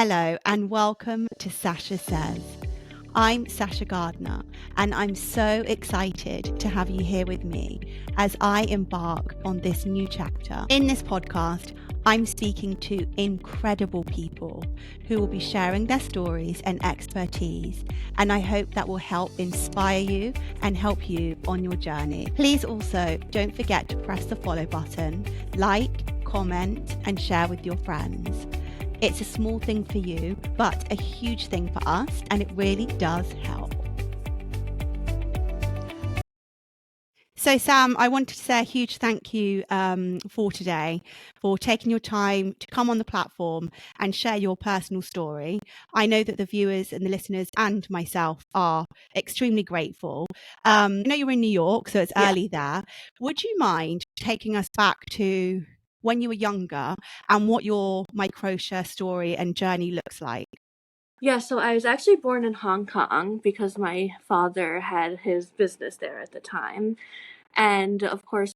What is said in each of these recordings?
Hello and welcome to Sasha Says. I'm Sasha Gardner and I'm so excited to have you here with me as I embark on this new chapter. In this podcast, I'm speaking to incredible people who will be sharing their stories and expertise, and I hope that will help inspire you and help you on your journey. Please also don't forget to press the follow button, like, comment, and share with your friends. It's a small thing for you, but a huge thing for us, and it really does help. So Sam, I wanted to say a huge thank you for today, for taking your time to come on the platform and share your personal story. I know that the viewers and the listeners and myself are extremely grateful. I know you're in New York, so it's early there. Would you mind taking us back to when you were younger and what your Microtia story and journey looks like? Yeah, so I was actually born in Hong Kong because my father had his business there at the time. And of course,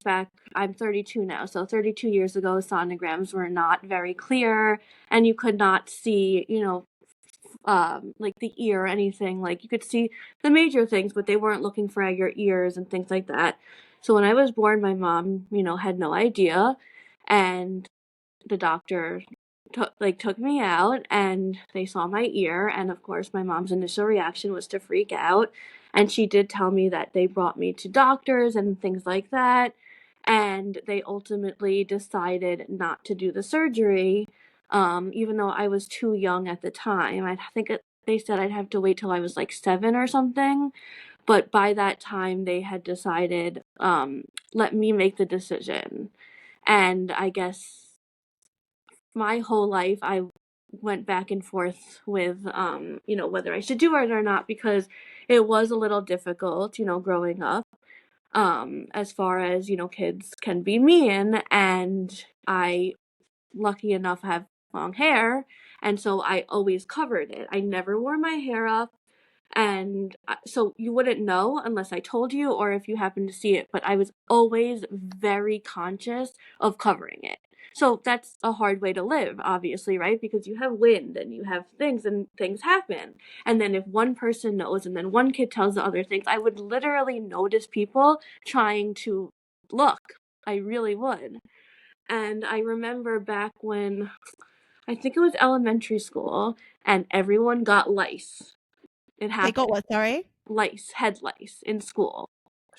I'm 32 now, so 32 years ago, sonograms were not very clear, and you could not see, like the ear or anything. Like you could see the major things, but they weren't looking for your ears and things like that. So when I was born, my mom, had no idea, and the doctor took me out and they saw my ear, and of course my mom's initial reaction was to freak out, and she did tell me that they brought me to doctors and things like that, and they ultimately decided not to do the surgery, even though I was too young at the time. They said I'd have to wait till I was like 7 or something, but by that time they had decided, let me make the decision. And I guess my whole life I went back and forth with whether I should do it or not, because it was a little difficult, growing up, as far as, kids can be mean, and I, lucky enough, have long hair, and so I always covered it. I never wore my hair up, and so you wouldn't know unless I told you or if you happened to see it, but I was always very conscious of covering it. So that's a hard way to live, obviously, right? Because you have wind and you have things and things happen. And then if one person knows and then one kid tells the other things, I would literally notice people trying to look. I really would. And I remember back when I think it was elementary school and everyone got lice. It They got happened. what, sorry? Head lice in school.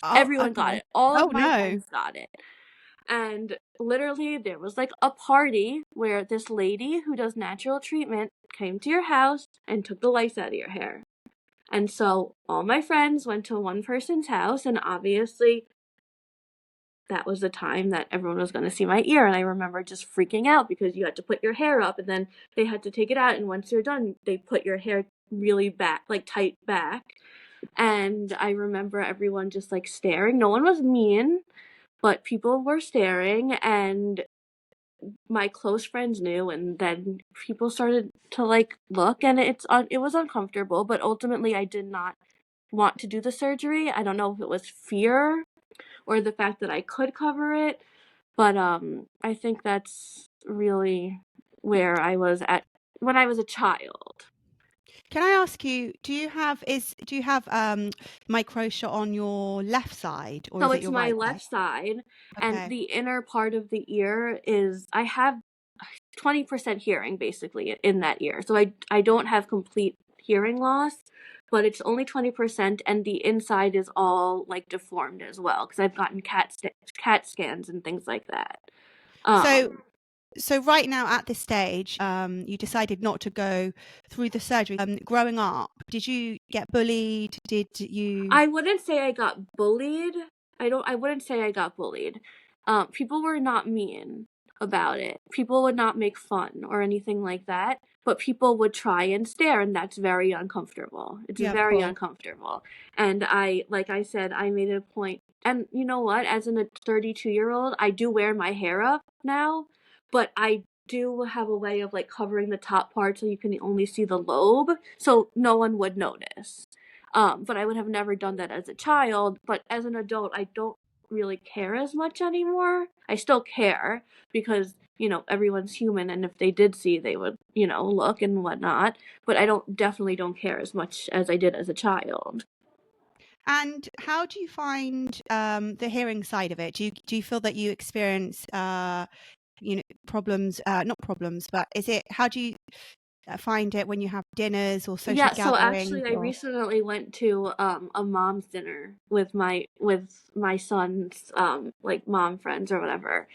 Oh, Everyone got okay. it. All Oh, of my no. friends got it. And literally there was like a party where this lady who does natural treatment came to your house and took the lice out of your hair. And so all my friends went to one person's house, and obviously that was the time that everyone was going to see my ear. And I remember just freaking out because you had to put your hair up and then they had to take it out, and once you're done they put your hair really back, like tight back. And I remember everyone just like staring. No one was mean, but people were staring, and my close friends knew, and then people started to like look, and it was uncomfortable, but ultimately I did not want to do the surgery. I don't know if it was fear or the fact that I could cover it, but I think that's really where I was at when I was a child. Can I ask you, do you have Microtia on your left side or So is it it's your my right side? left side, and Okay. the inner part of the ear is, I have 20% hearing basically in that ear. So I don't have complete hearing loss, but it's only 20%, and the inside is all like deformed as well because I've gotten CAT scans and things like that. So Um so right now at this stage, you decided not to go through the surgery. Growing up, did you get bullied? Did you? I wouldn't say I got bullied. I wouldn't say I got bullied. People were not mean about it. People would not make fun or anything like that, but people would try and stare, and that's very uncomfortable. It's Yeah, of very course. uncomfortable. And like I said, I made it a point. And you know what? As a 32-year-old, I do wear my hair up now, but I do have a way of like covering the top part so you can only see the lobe, so no one would notice. But I would have never done that as a child. But as an adult, I don't really care as much anymore. I still care because, everyone's human, and if they did see, they would, look and whatnot. But I definitely don't care as much as I did as a child. And how do you find the hearing side of it? Do you feel that you experience problems? Not problems, but how do you find it when you have dinners or social Yeah, so gatherings? actually I Or recently went to a mom's dinner with my son's like mom friends or whatever.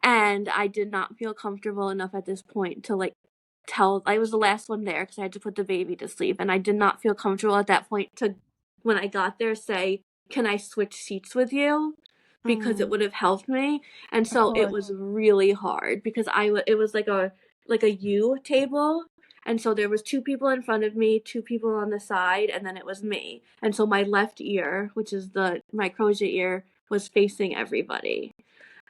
And I did not feel comfortable enough at this point to like tell. I was the last one there because I had to put the baby to sleep, and I did not feel comfortable at that point to, when I got there, say, "Can I switch seats with you?" Because it oh, would have helped me. And of so it course. was really hard because it was like a U table, and so there was two people in front of me, two people on the side, and then it was me. And so my left ear, which is the Microtia ear, was facing everybody.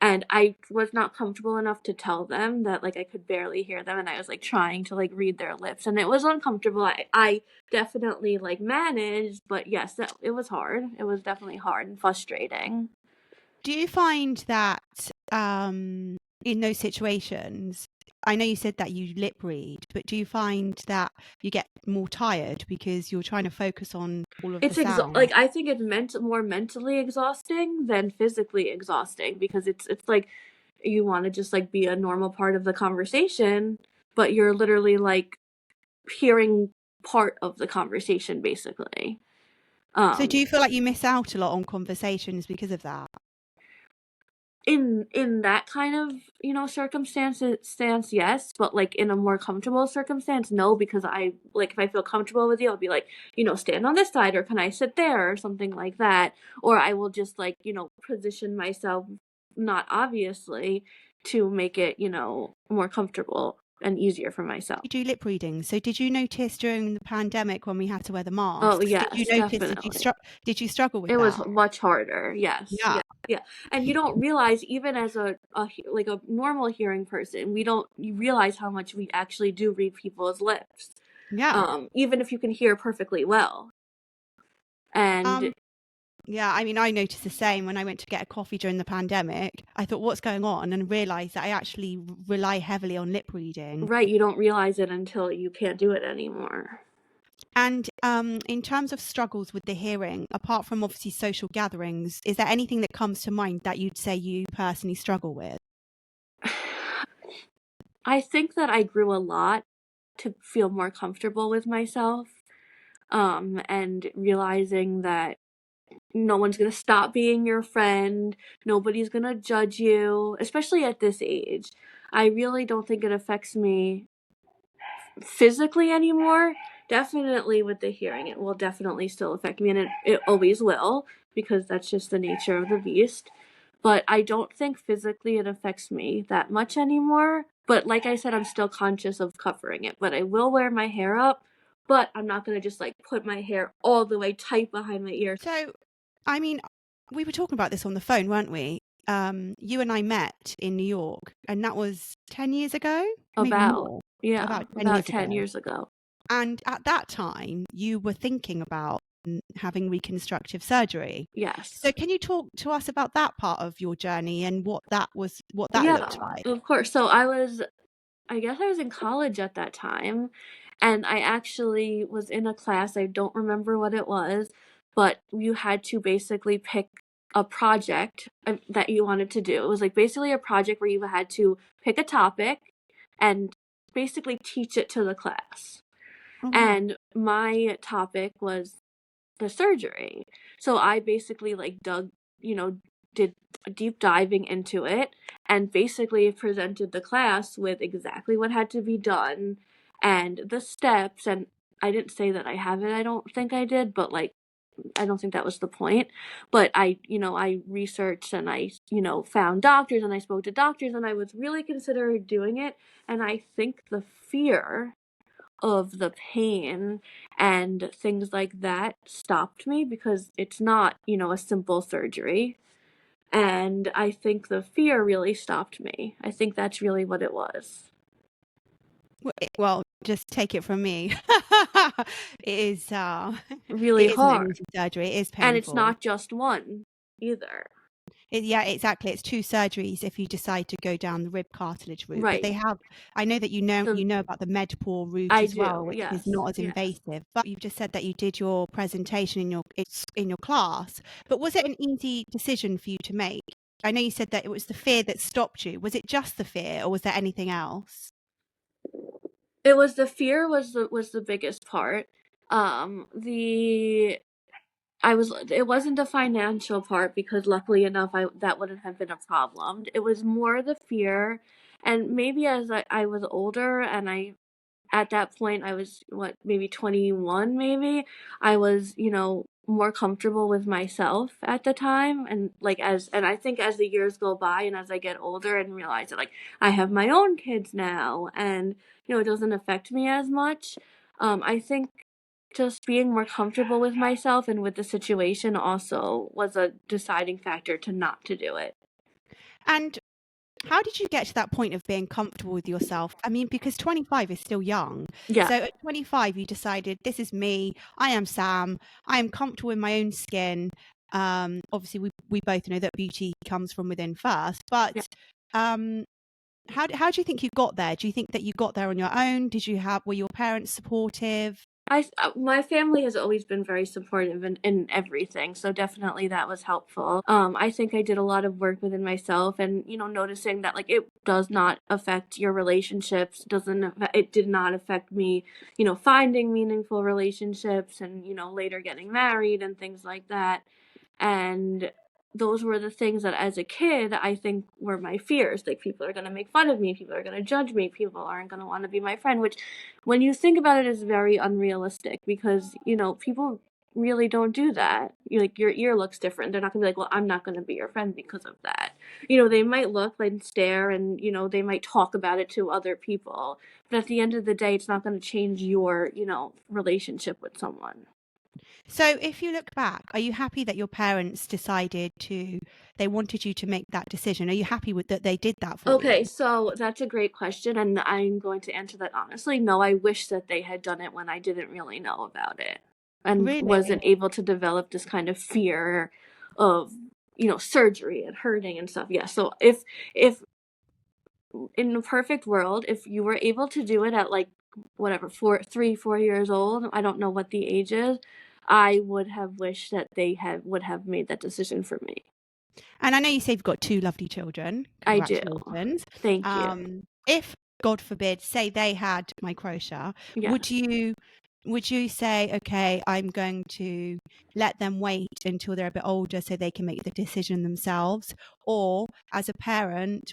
And I was not comfortable enough to tell them that like I could barely hear them, and I was like trying to like read their lips, and it was uncomfortable. I definitely like managed, but yes, it was hard. It was definitely hard and frustrating. Do you find that in those situations, I know you said that you lip read, but do you find that you get more tired because you're trying to focus on all of the sound? Like I think it's more mentally exhausting than physically exhausting, because it's like you want to just like be a normal part of the conversation, but you're literally like hearing part of the conversation basically. So do Um you feel like you miss out a lot on conversations because of that? in that kind of, circumstance, yes, but like in a more comfortable circumstance, no, because I like, if I feel comfortable with you, I'll be like, stand on this side, or can I sit there, or something like that. Or I will just like, position myself, not obviously, to make it, more comfortable and easier for myself. You do lip reading. So did you notice during the pandemic when we had to wear the Oh masks, yes, definitely. did you struggle with It was that? much harder, yes, Yeah. yeah, yeah, and you don't realize, even as like a normal hearing person, you realize how much we actually do read people's lips, Yeah. even if you can hear perfectly well, and Um, yeah, I mean, I noticed the same when I went to get a coffee during the pandemic. I thought, what's going on? And realized that I actually rely heavily on lip reading. right, you don't realize it until you can't do it anymore. And in terms of struggles with the hearing, apart from obviously social gatherings, is there anything that comes to mind that you'd say you personally struggle with? I think that I grew a lot to feel more comfortable with myself, and realizing that no one's gonna stop being your friend. Nobody's gonna judge you, especially at this age. I really don't think it affects me physically anymore. Definitely with the hearing, it will definitely still affect me, and it always will, because that's just the nature of the beast. But I don't think physically it affects me that much anymore. But like I said, I'm still conscious of covering it. But I will wear my hair up, but I'm not gonna just like put my hair all the way tight behind my ear. So, I mean, we were talking about this on the phone, weren't we? You and I met in New York, and that was 10 years ago, maybe About, more, yeah, about 10 about years 10 ago. years ago. And at that time, you were thinking about having reconstructive surgery. So Yes. can you talk to us about that part of your journey and what that Yeah, looked like? of course. So I guess I was in college at that time, and I actually was in a class. I don't remember what it was, but you had to basically pick a project that you wanted to do. It was like basically a project where you had to pick a topic and basically teach it to the class. Oh, wow. And my topic was the surgery. So I basically like did a deep diving into it, and basically presented the class with exactly what had to be done and the steps. And I didn't say that I have it. I don't think I did, but like I don't think that was the point. But I researched, and I, found doctors, and I spoke to doctors, and I was really considering doing it. And I think the fear of the pain and things like that stopped me, because it's not, a simple surgery. And I think the fear really stopped me. I think that's really what it was. Well, just take it from me. It is, Really it is an hard. emergency surgery. It is And it's painful. not just one either. Yeah, exactly. It's 2 surgeries if you decide to go down the rib cartilage route. But Right. they have, I know that you The know about the Medpore route I as well, do. which is Yes. not as Yes. invasive. But you've just said that you did your presentation in your class. But was it an easy decision for you to make? I know you said that it was the fear that stopped you. Was it just the fear, or was there anything else? It was the fear was the biggest part. The I was it wasn't the financial part because luckily enough I that wouldn't have been a problem. It was more the fear, and maybe as I was older and I at that point I was what, maybe 21 maybe. I was, more comfortable with myself at the time, and I think as the years go by and as I get older and realize that like I have my own kids now and it doesn't affect me as much. I think just being more comfortable with myself and with the situation also was a deciding factor to not to do it. And how did you get to that point of being comfortable with yourself? I mean, because 25 is still young. Yeah. So at 25, you decided, this is me. I am Sam. I am comfortable in my own skin. Obviously, we both know that beauty comes from within first. Yeah. But um, how do you think you got there? Do you think that you got there on your own? Were your parents supportive? My family has always been very supportive in everything, so definitely that was helpful. I think I did a lot of work within myself, and noticing that like it does not affect your relationships, it did not affect me, finding meaningful relationships, and later getting married and things like that. And those were the things that as a kid I think were my fears. Like people are going to make fun of me, people are going to judge me, people aren't going to want to be my friend, which when you think about it is very unrealistic because people really don't do that. Like your ear looks different, they're not going to be like, well, I'm not going to be your friend because of that. They might look and stare, and they might talk about it to other people, but at the end of the day it's not going to change your relationship with someone. So if you look back, are you happy that your parents they wanted you to make that decision? Are you happy with that they did that for you? Okay, so that's a great question, and I'm going to answer that honestly. No, I wish that they had done it when I didn't really know about it and Really? wasn't able to develop this kind of fear of, surgery and hurting and stuff. Yeah, so if in a perfect world, if you were able to do it at like whatever, 4 years old, I don't know what the age is, I would have wished that would have made that decision for me. And I know you say you've got 2 lovely children. I do. Congratulations. Thank you. If, God forbid, say they had Microtia, Yeah. would you say, "Okay, I'm going to let them wait until they're a bit older so they can make the decision themselves?" Or as a parent,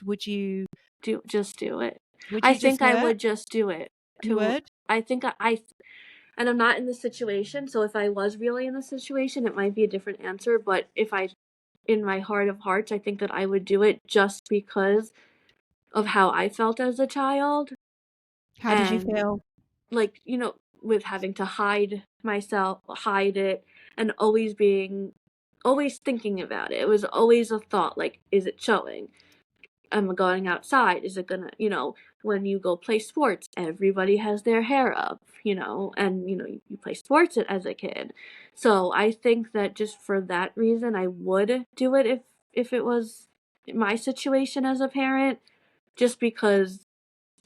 Just do it. would I you just think do I it? would just do it You to would? I think and I'm not in the situation, so if I was really in the situation, it might be a different answer, but if I in my heart of hearts, I think that I would do it just because of how I felt as a child How did you and feel? like, with having to hide it, and always thinking about it. It was always a thought like, is it showing? Am I going outside? Is it gonna, when you go play sports, everybody has their hair up, and you play sports as a kid. So I think that just for that reason, I would do it if it was my situation as a parent, just because,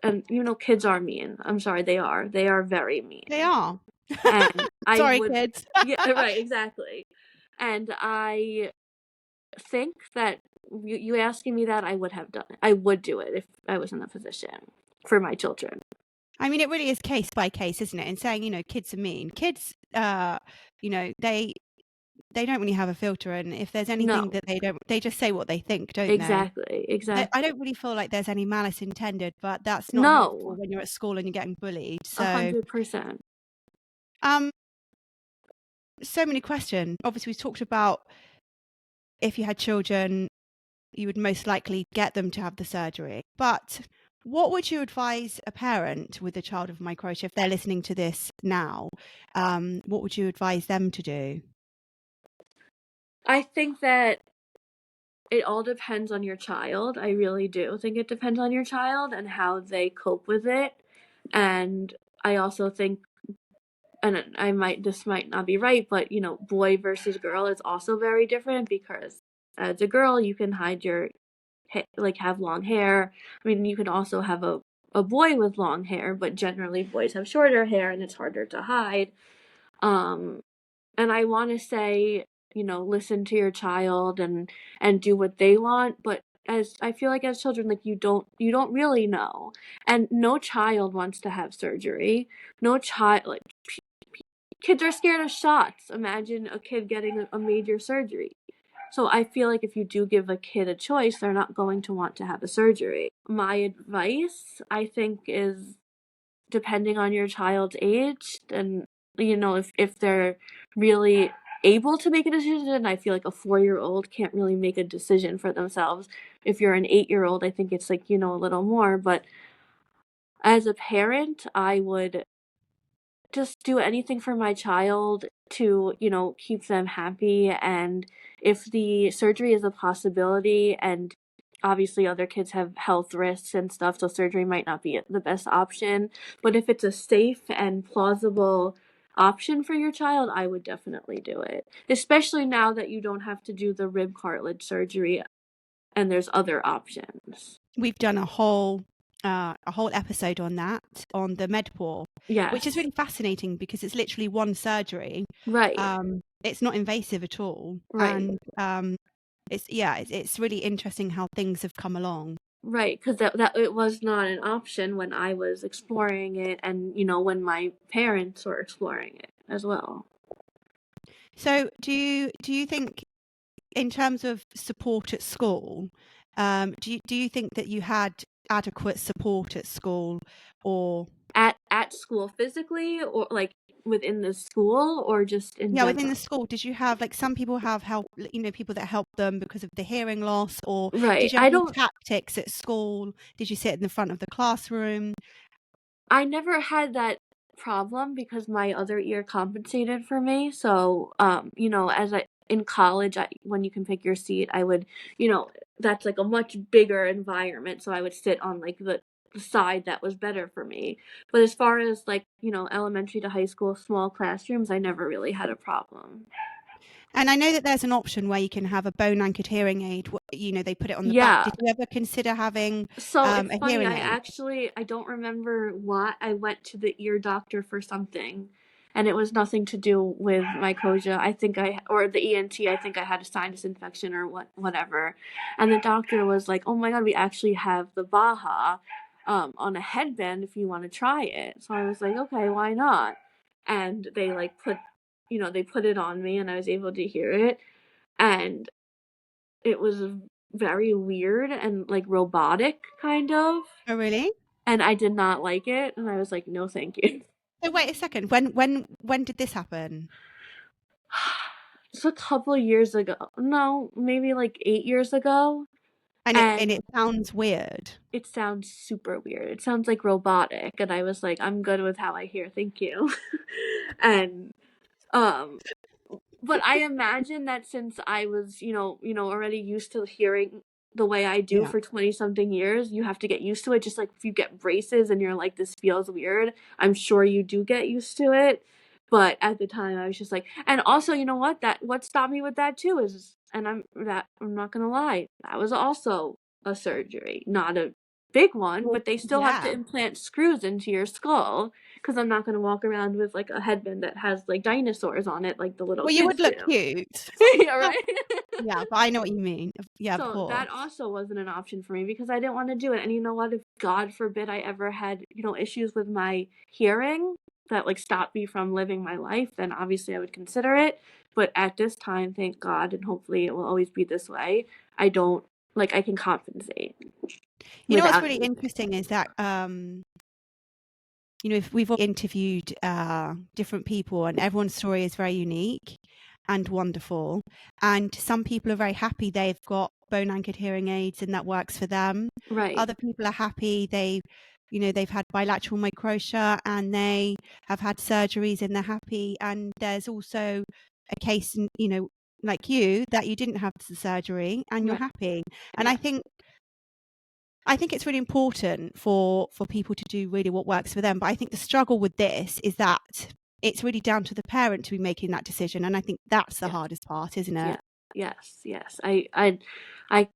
and kids are mean. I'm sorry, they are. They are very They mean, are. and I Sorry, would, kids. yeah, right, exactly, and I think that you asking me that, I would have done it. I would do it if I was in the position for my children. I mean, it really is case by case, isn't it? And saying, kids are mean. Kids, they don't really have a filter, and if there's anything No, that they just say what they think, don't they? exactly, I exactly. don't really feel like there's any malice intended, but that's not helpful No, when you're at school and you're getting bullied. a So, 100%. um, so many questions. Obviously, we've talked about if you had children, you would most likely get them to have the surgery. But what would you advise a parent with a child with microtia if they're listening to this now? What would you advise them to do? I think that it all depends on your child. I really do think it depends on your child and how they cope with it. And I also think, and this might not be right, but boy versus girl is also very different because as a girl, you can hide your like have long hair. I mean, you can also have a boy with long hair, but generally boys have shorter hair and it's harder to hide. Um, and I want to say, listen to your child and do what they want, but as I feel like as children, like you don't really know. And no child wants to have surgery. No child, like kids are scared of shots. Imagine a kid getting a major surgery. So I feel like if you do give a kid a choice, they're not going to want to have a surgery. My advice, I think, is depending on your child's age and if they're really able to make a decision. I feel like a 4-year-old can't really make a decision for themselves. If you're an 8-year-old, I think it's like a little more, but as a parent, I would just do anything for my child to, keep them happy. And if the surgery is a possibility, and obviously other kids have health risks and stuff, so surgery might not be the best option. But if it's a safe and plausible option for your child, I would definitely do it. Especially now that you don't have to do the rib cartilage surgery and there's other options. We've done a whole episode on that, on the MedPaw, which is Yes. really fascinating because it's literally one surgery. Right. It's not invasive at all. Right. And it's really interesting how things have come along. Right, because that it was not an option when I was exploring it, and when my parents were exploring it as well. So do you think, in terms of support at school, do you think that you had adequate support at school, or at school physically, or like within the school, or just in general? within the school? Did you have, like, some people have help, people that help them because of the hearing loss, or Right. did you have any tactics at school? Did you sit in the front of the classroom? I never had that problem because my other ear compensated for me. So, in college, when you can pick your seat, I would, that's like a much bigger environment. So I would sit on like the side that was better for me. But as far as like, elementary to high school, small classrooms, I never really had a problem. And I know that there's an option where you can have a bone-anchored hearing aid. They put it on the Yeah. back. Did you ever consider having So it's a funny, hearing aid? I don't remember why I went to the ear doctor for something, and it was nothing to do with Microtia. Or the ENT, I think I had a sinus infection or whatever. And the doctor was like, "Oh my God, we actually have the Baja on a headband if you want to try it." So I was like, "Okay, why not?" And they like they put it on me and I was able to hear it. And it was very weird and like robotic, kind of. Oh, really? And I did not like it, and I was like, no, thank you. So wait a second. When did this happen? Just a couple years ago. No, maybe like 8 years ago. And it sounds weird. It sounds super weird. It sounds like robotic, and I was like, I'm good with how I hear, thank you. And but I imagine that since I was, already used to hearing the way I do for 20 something years, you have to get used to it. Just like if you get braces and you're like, this feels weird, I'm sure you do get used to it. But at the time I was just like, and also, you know what stopped me with that too is, and I'm not gonna lie, that was also a surgery, not a big one, but they still have to implant screws into your skull, because I'm not going to walk around with like a headband that has like dinosaurs on it like the little kids do. You would look cute. Yeah, right? Yeah, but I know what you mean. Yeah, of So course. that also wasn't an option for me because I didn't want to do it. And you know what? If God forbid I ever had, issues with my hearing that like stopped me from living my life, then obviously I would consider it. But at this time, thank God, and hopefully it will always be this way, I can compensate. You know what's really interesting is that if we've interviewed different people, and everyone's story is very unique and wonderful, and some people are very happy they've got bone-anchored hearing aids and that works for them. Right. Other people are happy they've had bilateral microtia and they have had surgeries and they're happy. And there's also a case, like you, that you didn't have the surgery and you're happy. And I think it's really important for people to do really what works for them. But I think the struggle with this is that it's really down to the parent to be making that decision. And I think that's the hardest part, isn't it? Yes. I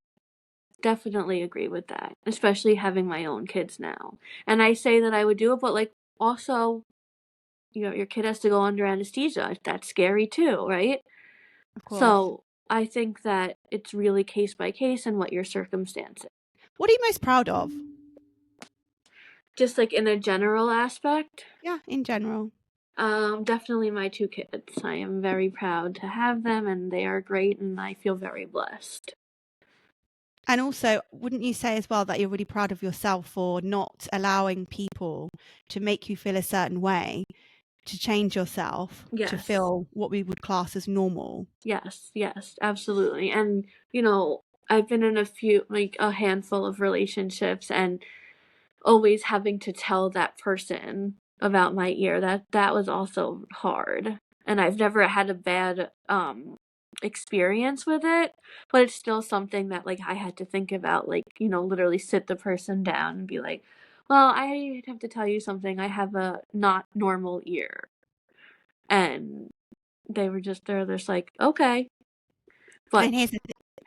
definitely agree with that, especially having my own kids now. And I say that I would do it, but like also, your kid has to go under anesthesia. That's scary too, right? Of course. So I think that it's really case by case and what your circumstances. What are you most proud of? Just like in a general aspect, Yeah, in general. definitely my two kids. I am very proud to have them, and they are great, and I feel very blessed. And also, wouldn't you say as well that you're really proud of yourself for not allowing people to make you feel a certain way, to change yourself, to Yes. feel what we would class as normal? Yes, absolutely. And, I've been in a handful of relationships, and always having to tell that person about my ear, that was also hard. And I've never had a bad experience with it, but it's still something that like I had to think about, like, literally sit the person down and be like, "Well, I have to tell you something. I have a not normal ear." And they're just like, "Okay." But And here's the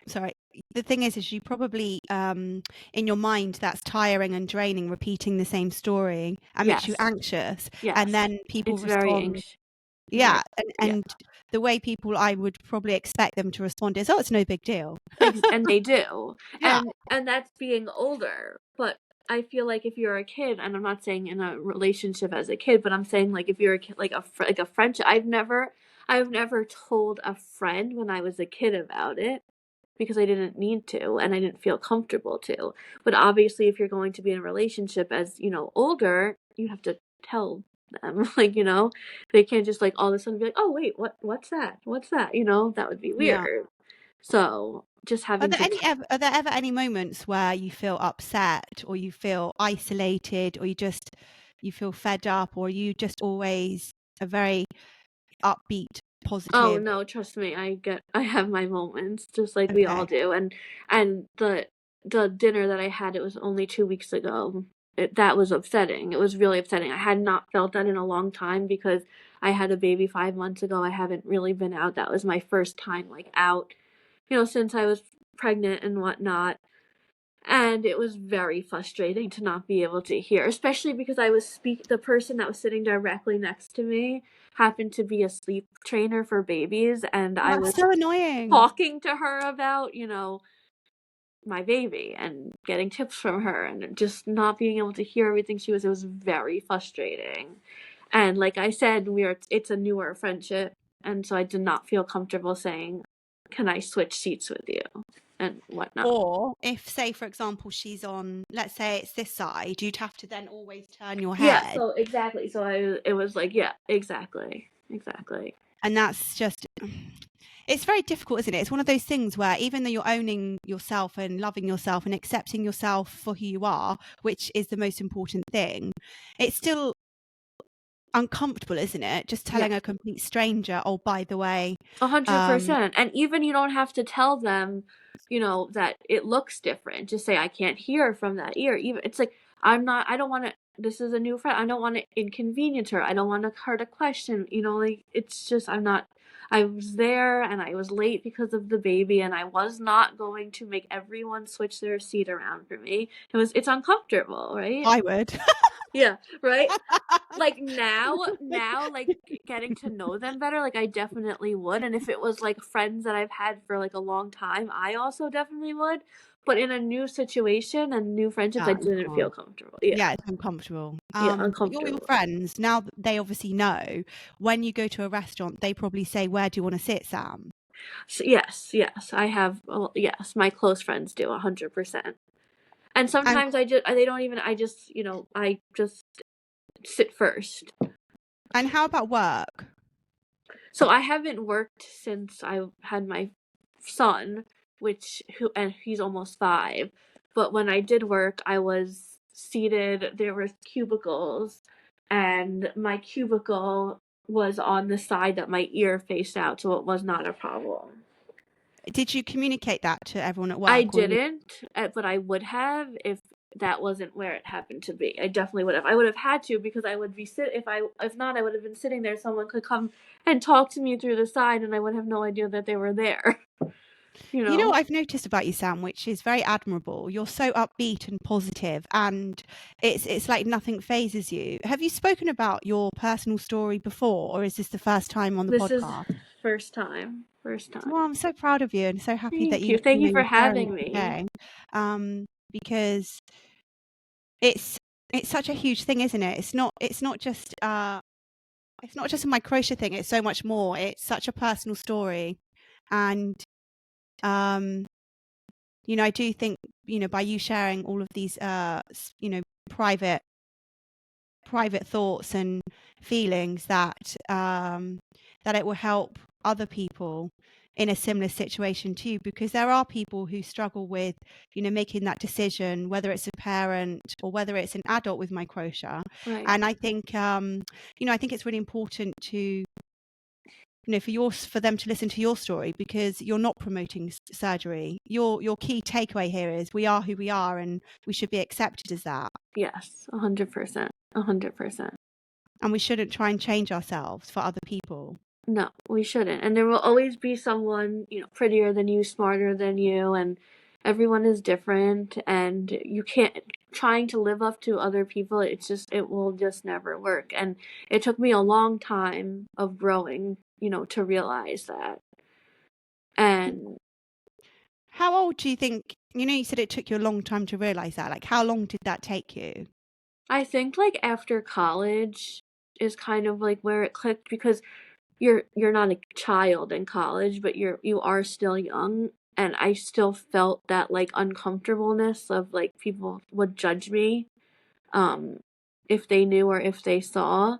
sorry, the thing is you probably in your mind that's tiring and draining, repeating the same story and makes you yes, anxious, and yes. then people It's very respond. anxious. Very, Yeah, yeah. and the way people I would probably expect them to respond is, oh, it's no big deal. And they do. Yeah, And that's being older, but I feel like if you're a kid, and I'm not saying in a relationship as a kid, but I'm saying like if you're a kid, like a friendship, I've never told a friend when I was a kid about it because I didn't need to and I didn't feel comfortable to. But obviously if you're going to be in a relationship as, older, you have to tell them, like, they can't just like all of a sudden be like, "Oh, wait, what's that? What's that?" That would be yeah. weird. So, just having to Are there ever any moments where you feel upset or you feel isolated or you feel fed up, or you just always a very upbeat, Oh, positive? no, trust me, I have my moments just like we all Okay. do, and the dinner that I had, it was only 2 weeks ago. That was upsetting. It was really upsetting. I had not felt that in a long time because I had a baby 5 months ago. I haven't really been out. That was my first time, like, out, since I was pregnant and whatnot. And it was very frustrating to not be able to hear, especially because the person that was sitting directly next to me happened to be a sleep trainer for babies, and Oh, I that's was so annoying. talking to her about, my baby and getting tips from her and just not being able to hear everything it was very frustrating. And like I said, it's a newer friendship, and so I did not feel comfortable saying, "Can I switch seats with you?" and whatnot. Or if, say, for example, she's on, let's say it's this side, you'd have to then always turn your Yeah, head. so exactly. So it was like, yeah, exactly. Exactly. And that's just, it's very difficult, isn't it? It's one of those things where even though you're owning yourself and loving yourself and accepting yourself for who you are, which is the most important thing, it's still uncomfortable, isn't it? Just Yeah. telling a complete stranger, oh, by the way, um, 100%. And even you don't have to tell them, that it looks different. Just say, "I can't hear from that ear." Even it's like, I don't want to, this is a new friend. I don't want to inconvenience her. I don't want her to question, like it's just, I was there and I was late because of the baby, and I was not going to make everyone switch their seat around for me. It's uncomfortable, right? I would. Yeah, right? Like, now, like, getting to know them better, like, I definitely would, and if it was, like, friends that I've had for, like, a long time, I also definitely would, but in a new situation and new friendships, I No, you didn't feel can't. comfortable. Yeah. Yeah, it's uncomfortable. Yeah, But your uncomfortable. friends, now that they obviously know, when you go to a restaurant, they probably say, where do you want to sit, Sam? Yes, I have, yes, my close friends do, 100%. And And sometimes they don't even, I just sit first. how about work? So I haven't worked since I had my son, and he's almost 5. But when I did work, I was seated. There were cubicles, and my cubicle was on the side that my ear faced out, so it was not a problem. Did you communicate that to everyone at I work, or you? didn't, but I would have if that wasn't where it happened to be. I definitely would have. I would have had to because I would be if not, I would have been sitting there. Someone could come and talk to me through the side, and I would have no idea that they were there. you You know know. what I've noticed about you, Sam, which is very admirable. You're so upbeat and positive, and it's like nothing phases you. Have you spoken about your personal story before, or is this the first time on the This is podcast? first time. First time. Well, I'm so proud of you and so happy that Thank you. Thank you for you're sharing having it me. today. Because it's such a huge thing, isn't it? It's not just a Microtia thing. It's so much more. It's such a personal story, and um, I do think by you sharing all of these private thoughts and feelings that it will help other people in a similar situation too, because there are people who struggle with making that decision, whether it's a parent or whether it's an adult with Microtia. Right. And I think I think it's really important to for them to listen to your story, because you're not promoting surgery. Your key takeaway here is we are who we are, and we should be accepted as that. Yes, 100%. 100%. And we shouldn't try and change ourselves for other people. No, we shouldn't. And there will always be someone, prettier than you, smarter than you, and everyone is different, and you can't trying to live up to other people, it will just never work. And it took me a long time of growing, to realize that. And How old do you think, you said it took you a long time to realize that. Like, how long did that take you? I think like after college is kind of like where it clicked, because you're not a child in college, but you are still young, and I still felt that like uncomfortableness of like people would judge me um if they knew or if they saw.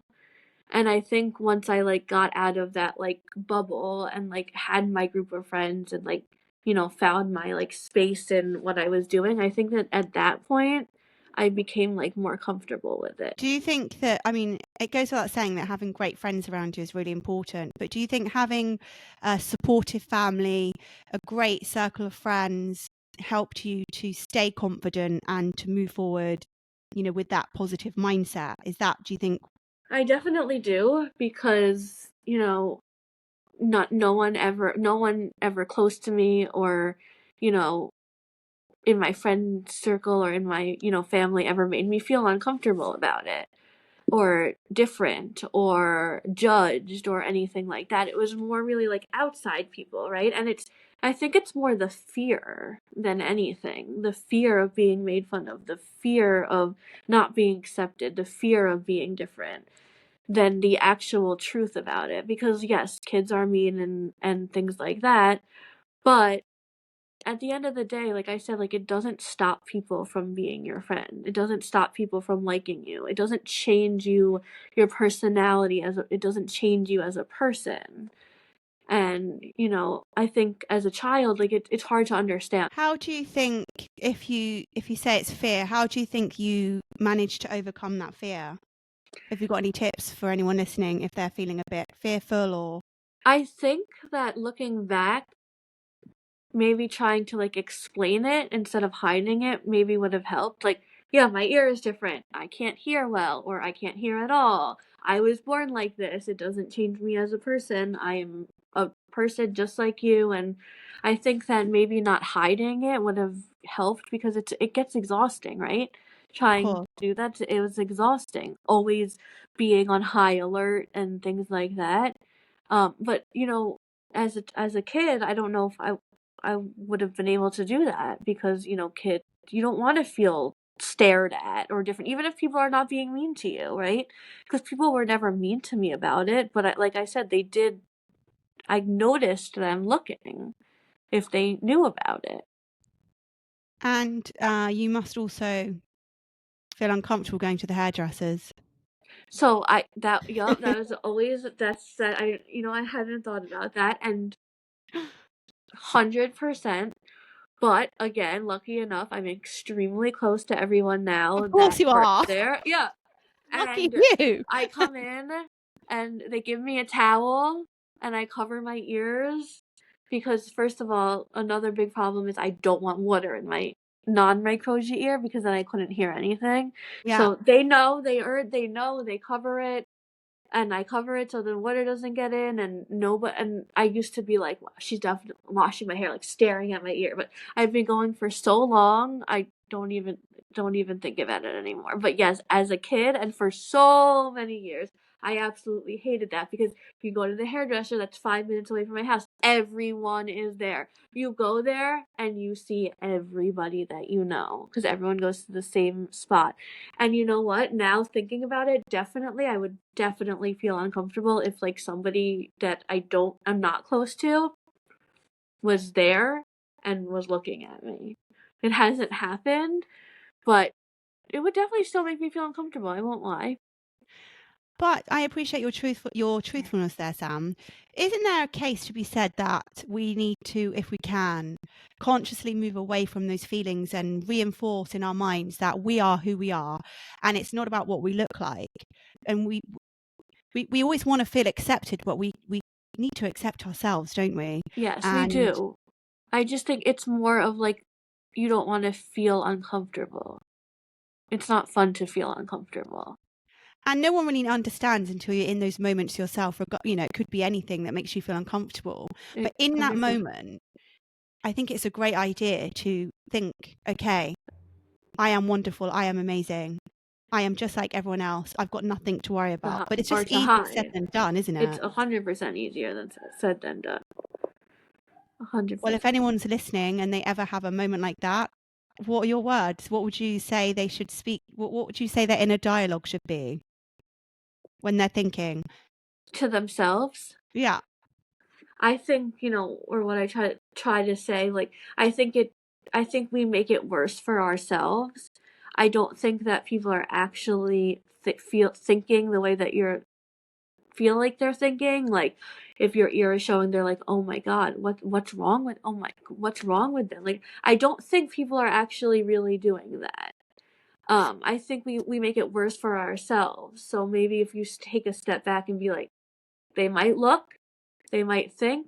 And I think once I like got out of that like bubble and like had my group of friends and like found my like space in what I was doing, I think that at that point I became like more comfortable with it. Do you think that, I mean, it goes without saying that having great friends around you is really important, but do you think having a supportive family, a great circle of friends, helped you to stay confident and to move forward, with that positive mindset? Do you think? I definitely do, because not no one ever close to me, or you know in my friend circle or in my family, ever made me feel uncomfortable about it, or different, or judged, or anything like that. It was more really like outside people, right? And I think it's more the fear than anything, the fear of being made fun of, the fear of not being accepted, the fear of being different, than the actual truth about it. Because yes, kids are mean and things like that, but at the end of the day, like I said, like it doesn't stop people from being your friend. It doesn't stop people from liking you. It doesn't change your personality, it doesn't change you as a person. And I think as a child, like it's hard to understand. How do you think, if you say it's fear, how do you think you managed to overcome that fear? Have you got any tips for anyone listening if they're feeling a bit fearful or? I think that looking back, maybe trying to like explain it instead of hiding it maybe would have helped. Like, yeah, my ear is different. I can't hear well, or I can't hear at all. I was born like this. It doesn't change me as a person. I am a person just like you. And I think that maybe not hiding it would have helped, because it gets exhausting, right? Of Trying to course. do that, it was exhausting. Always being on high alert and things like that. But as a kid, I don't know if I would have been able to do that, because kid, you don't want to feel stared at or different, even if people are not being mean to you, right? Because people were never mean to me about it, but like I said, they did. I noticed them looking if they knew about it. And you must also feel uncomfortable going to the hairdressers. So that was always that I hadn't thought about that, and 100%. But again, lucky enough, I'm extremely close to everyone now Of course that you works are. there. Yeah. Lucky And you. I come in and they give me a towel and I cover my ears, because first of all, another big problem is I don't want water in my non-Microtia ear, because then I couldn't hear anything. Yeah. So they know, they know, they cover it. and I cover it so the water doesn't get in, and I used to be like, "Wow, she's definitely washing my hair, like staring at my ear." But I've been going for so long, I don't even think about it anymore. But yes, as a kid and for so many years, I absolutely hated that, because if you go to the hairdresser that's 5 minutes away from my house, everyone is there. You go there and you see everybody that you know, because everyone goes to the same spot. And you know what? Now thinking about it, I would definitely feel uncomfortable if like somebody that I'm not close to was there and was looking at me. It hasn't happened, but it would definitely still make me feel uncomfortable. I won't lie. But I appreciate your truthfulness there, Sam. Isn't there a case to be said that we need to, if we can, consciously move away from those feelings and reinforce in our minds that we are who we are, and it's not about what we look like? And we always want to feel accepted, but we need to accept ourselves, don't we? Yes, we And do. I just think it's more of like, you don't want to feel uncomfortable. It's not fun to feel uncomfortable. And no one really understands until you're in those moments yourself. It could be anything that makes you feel uncomfortable. But in that 100%. moment, I think it's a great idea to think, okay, I am wonderful. I am amazing. I am just like everyone else. I've got nothing to worry about. But it's Or just to easier said hide. than done, isn't It's it? 100% easier than said than done. 100%. Well, if anyone's listening and they ever have a moment like that, what are your words? What would you say they should speak? What would you say their inner dialogue should be when they're thinking? To themselves, Yeah. I think, or what I try to say, like, I think we make it worse for ourselves. I don't think that people are actually thinking the way that you're feel like they're thinking. Like, if your ear is showing, they're like, "Oh my God, what's wrong with them?" Like, I don't think people are actually really doing that. I think we make it worse for ourselves. So maybe if you take a step back and be like, they might look, they might think,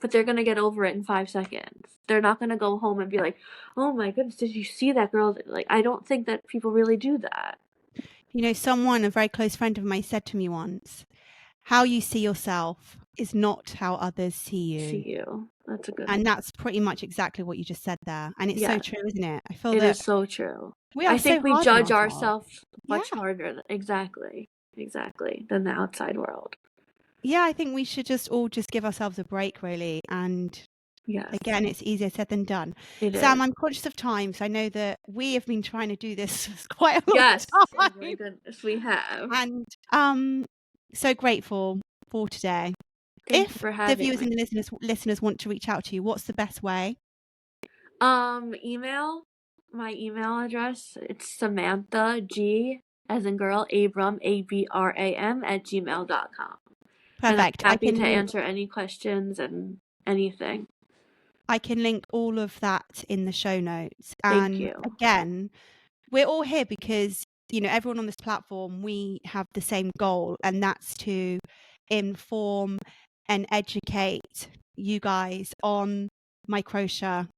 but they're gonna get over it in 5 seconds. They're not gonna go home and be like, "Oh my goodness, did you see that girl?" Like, I don't think that people really do that. A very close friend of mine said to me once, how you see yourself is not how others see you. See you. That's a good one. And that's pretty much exactly what you just said there. And it's so true, isn't it? I feel it that is so true. I think we hard on judge ourselves. ourselves much harder, exactly, than the outside world. Yeah, I think we should just give ourselves a break, really. And again, it's easier said than done. Sam, I'm conscious of time, so I know that we have been trying to do this for quite a long time. Oh my goodness, we have. And so grateful for today. Thank you for having the viewers me. and the listeners want to reach out to you, what's the best way? Email. My email address, it's Samantha G as in girl, Abram, ABRAM @gmail.com. Perfect. And I'm happy to answer any questions and anything. I can link all of that in the show notes. Thank you. Again, we're all here because, everyone on this platform, we have the same goal, and that's to inform and educate you guys on Microtia.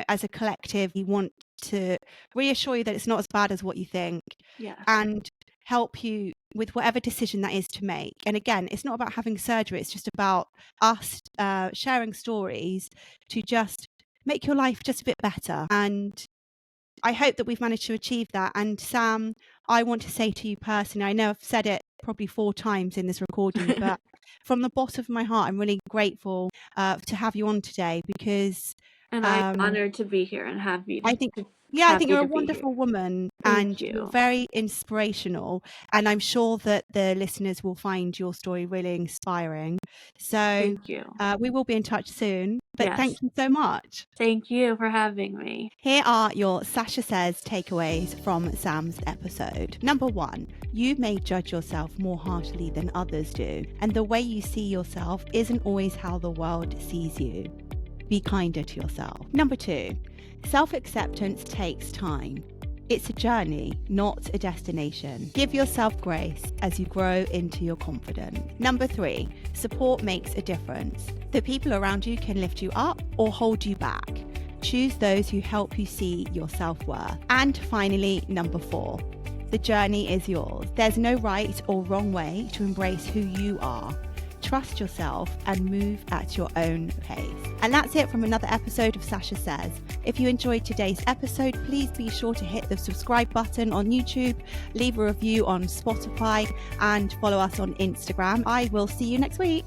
As a collective, we want to reassure you that it's not as bad as what you think. Yes. And help you with whatever decision that is to make. And again, it's not about having surgery. It's just about us sharing stories to just make your life just a bit better. And I hope that we've managed to achieve that. And Sam, I want to say to you personally, I know I've said it probably 4 times in this recording, but from the bottom of my heart, I'm really grateful to have you on today, because and I'm honored to be here and happy. I think you're a wonderful woman, and you're very inspirational, and I'm sure that the listeners will find your story really inspiring. So thank you. We will be in touch soon, but thank you so much. Thank you for having me. Here are your Sasha Says takeaways from Sam's episode. Number 1, you may judge yourself more harshly than others do, and the way you see yourself isn't always how the world sees you. Be kinder to yourself. Number 2, self-acceptance takes time. It's a journey, not a destination. Give yourself grace as you grow into your confidence. Number 3, support makes a difference. The people around you can lift you up or hold you back. Choose those who help you see your self-worth. And finally, number 4, The journey is yours. There's no right or wrong way to embrace who you are. Trust yourself and move at your own pace. And that's it from another episode of Sasha Says. If you enjoyed today's episode, please be sure to hit the subscribe button on YouTube, leave a review on Spotify, and follow us on Instagram. I will see you next week.